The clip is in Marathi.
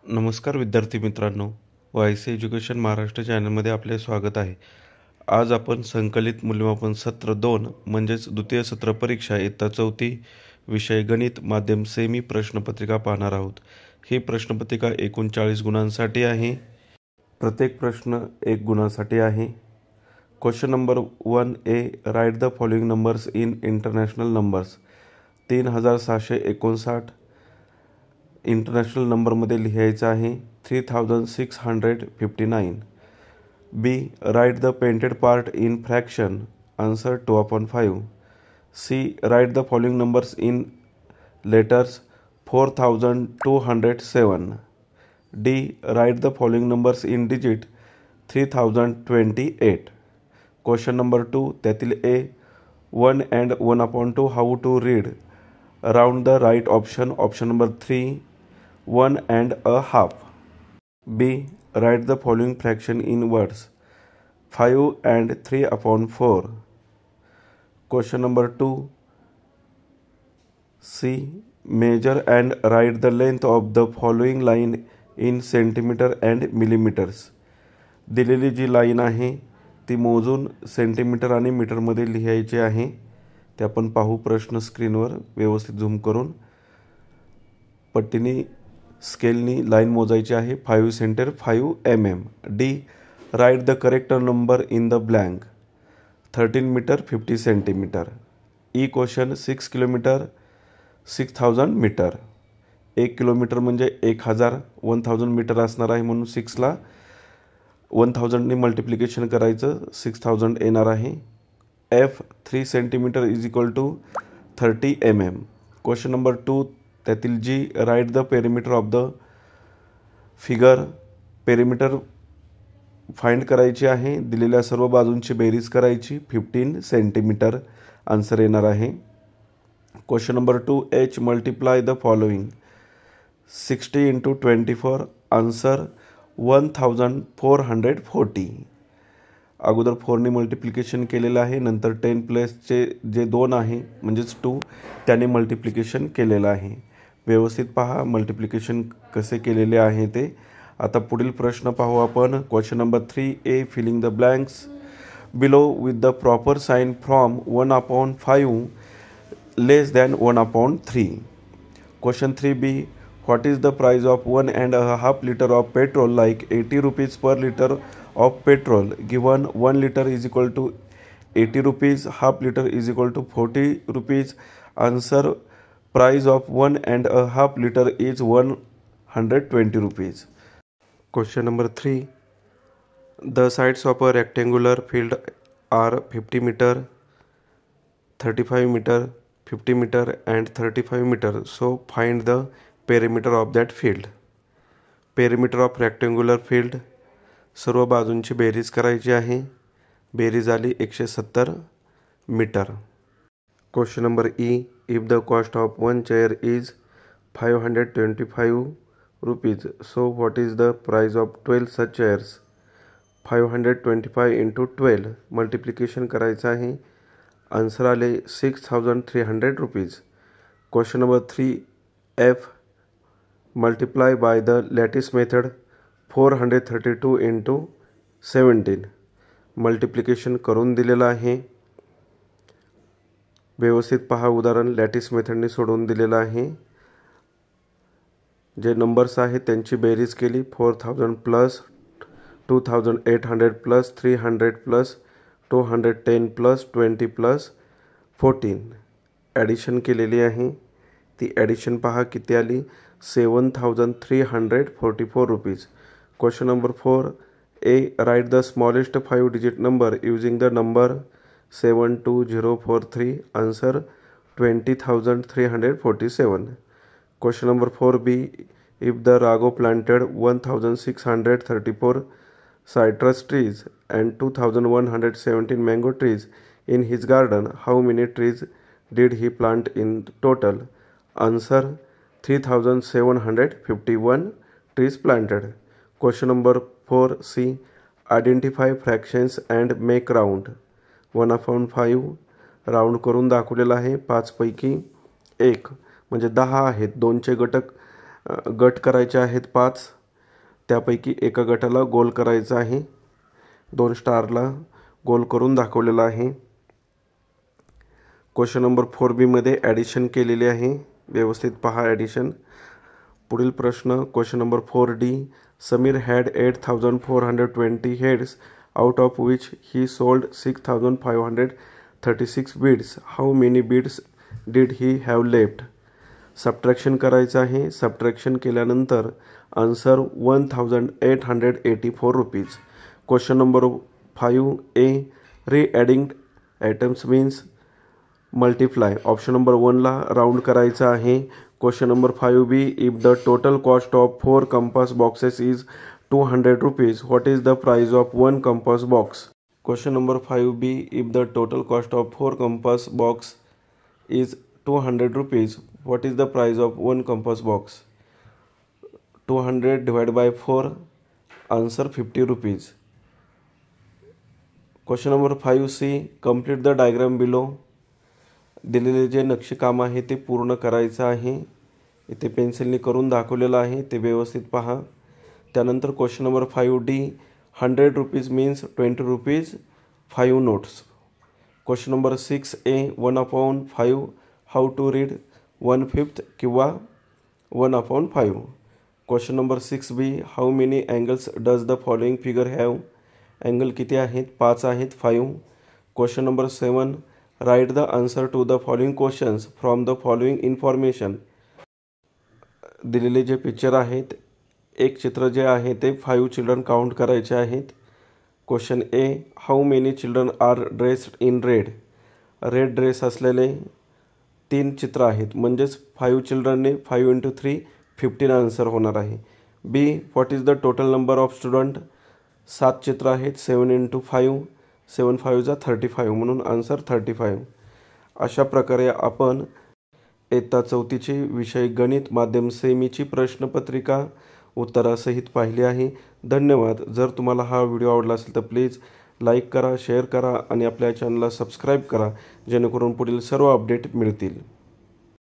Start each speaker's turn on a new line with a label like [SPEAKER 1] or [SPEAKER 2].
[SPEAKER 1] नमस्कार विद्यार्थी मित्रांनो, वायसी एज्युकेशन महाराष्ट्र चॅनलमध्ये आपले स्वागत आहे. आज आपण संकलित मूल्यमापन सत्र 2 म्हणजेच द्वितीय सत्र परीक्षा इयत्ता 4 विषय गणित माध्यम सेमी प्रश्नपत्रिका पाहणार आहोत. ही प्रश्नपत्रिका एकूण 40 गुणांसाठी आहे. प्रत्येक प्रश्न 1 गुणासाठी आहे. Question number 1A, write the following numbers in international numbers. 3759 international नंबरमध्ये लिहायचं आहे. 3659. B, write the painted part in fraction. Answer 2/5. C, write the following numbers in letters. 4207. D, write the following numbers in digit. 3028. Question number 2, त्यातील A, 1 and 1/2 how to read. Round the right option. Option number 3, 1 and a half. B, write the following fraction in words. 5 and 3/4. Question number 2. C, measure and write the length of the following line in centimeter and millimeters. दिलेली जी लाईन आहे ती मोजून सेंटीमीटर आणि मीटरमध्ये लिहायची आहे. ते आपण पाहू प्रश्न स्क्रीनवर व्यवस्थित झूम करून. पट्टीने स्केलनी लाईन मोजायची आहे. 5 centre 5 mm. D, write the correct number in the blank. 13 metre 50 centimetre. E question, 6 kilometre 6000 metre. 1 kilometre म्हणजे 1000 मीटर असणार आहे, म्हणून 6ला 1000ने मल्टिप्लिकेशन करायचं, 6000 येणार आहे. F, 3 centimetre is equal to 30 mm. Question number 2, त्यातील G, write the perimeter of the figure. Perimeter find करायची आहे. दिलेल्या सर्व बाजूंची बेरीज करायची. 15 सेंटीमीटर आन्सर येणार आहे. Question number 2, H, multiply the following. 60 × 24. Answer 1440. अगोदर 4ने मल्टिप्लिकेशन केलेलं आहे, नंतर 10 प्लसचे जे 2 आहे म्हणजेच 2 त्याने मल्टिप्लिकेशन केलेलं आहे. व्यवस्थित पहा मल्टिप्लिकेशन कसे केलेले आहे ते. आता पुढील प्रश्न पाहू आपण. Question number 3A, filling the blanks below with the proper sign from 1/5 less than 1/3. Question 3B, what is the price of 1 and a half liter of petrol like 80 rupees per liter of petrol given 1 liter is equal to 80 rupees, half liter is equal to 40 rupees. Answer, price of 1 and a half liter is 120 rupees. Question number 3. The sides of a rectangular field are 50 meter, 35 meter, 50 meter and 35 meter. So find the perimeter of that field. Perimeter of rectangular field. सर्व बाजूंची बेरीज करायची आहे. बेरीज आली 170 मीटर. Question number E, if the cost of 1 chair इज 525 rupees, so what is the price of 12 such chairs? 525 × 12 multiplication करायचं आहे. आन्सर आले 6300 rupees. Question number 3F, multiply by the lattice method. 432 × 17 multiplication करून दिलेलं आहे. व्यवस्थित पहा उदाहरण. लॅटिस मेथडने सोडवून दिलेलं आहे. जे नंबर्स आहेत त्यांची बेरीज केली. 4000 plus 2800 plus 300 plus 210 plus 20 plus 14 addition केलेली आहे. ती ॲडिशन पहा किती आली. 7344 rupees. Question number 4A, write the smallest 5 digit number using the number 72043. Answer 20,347. Question number 4B, if the Raghav planted 1634 citrus trees and 2117 mango trees in his garden, how many trees did he plant in total? Answer, 3751 trees planted. Question number 4C, identify fractions and make round. 1/5 round करून दाखवलेला आहे. 5 पैकी 1 म्हणजे 10 आहेत. 2चे घटक गट करायचे आहेत 5. त्यापैकी एका गटाला गोल करायचा आहे. 2 स्टारला गोल करून दाखवलेला आहे. क्वेश्चन नंबर 4B मध्ये ॲडिशन केलेली आहे. व्यवस्थित पहा ॲडिशन. पुढील प्रश्न question number 4D. Sameer had 8,420 heads out of which he sold 6,536 beads. How many beads did he have left? Subtraction करायचं आहे. सबट्रॅक्शन केल्यानंतर answer 1,884 rupees. Question number 5A. री-ॲडिंग items means multiply. Option number 1ला राऊंड करायचं आहे. Question number 5B. If the total cost of 4 compass boxes is 200 rupees, what is the price of 1 compass box? Question number 5B. If the total cost of 4 compass box is 200 rupees, what is the price of 1 compass box? 200 divided by 4, answer 50 rupees. Question number 5C. Complete the diagram below. दिलेले जे नक्षीकाम आहे ते पूर्ण करायचं आहे. इथे पेन्सिलने करून दाखवलेलं आहे, ते व्यवस्थित पहा. त्यानंतर question number 5D. 100 rupees means 20 rupees, 5 notes. Question number 6A. 1/5 how to read 1/5 किंवा 1/5. Question number 6B. how many angles does the following figure have? Angle किती आहेत? 5 आहेत. 5. Question number 7. Write the answer to the following questions from the following information. दिलेले जे पिक्चर आहेत, एक चित्र जे आहे ते 5 चिल्ड्रन काउंट करायचे आहेत. Question A. How many children are dressed in red? Red dress असलेले 3 चित्र आहेत, म्हणजेच 5 चिल्ड्रनने 5 × 3 15 आन्सर होणार आहे. B. What is the total number of student? 7 चित्र आहेत. 7 × 5, 7 5 35, म्हणून आन्सर 35. अशा प्रकारे आपण इयत्ता 4थीचे विषय गणित माध्यम सेमीची प्रश्नपत्रिका उत्तरासहित पाहिली आहे. धन्यवाद. जर तुम्हाला हा व्हिडिओ आवडला असेल तर प्लीज लाईक करा, शेअर करा आणि आपल्या चॅनलला सबस्क्राईब करा, जेणेकरून पुढील सर्व अपडेट मिळतील.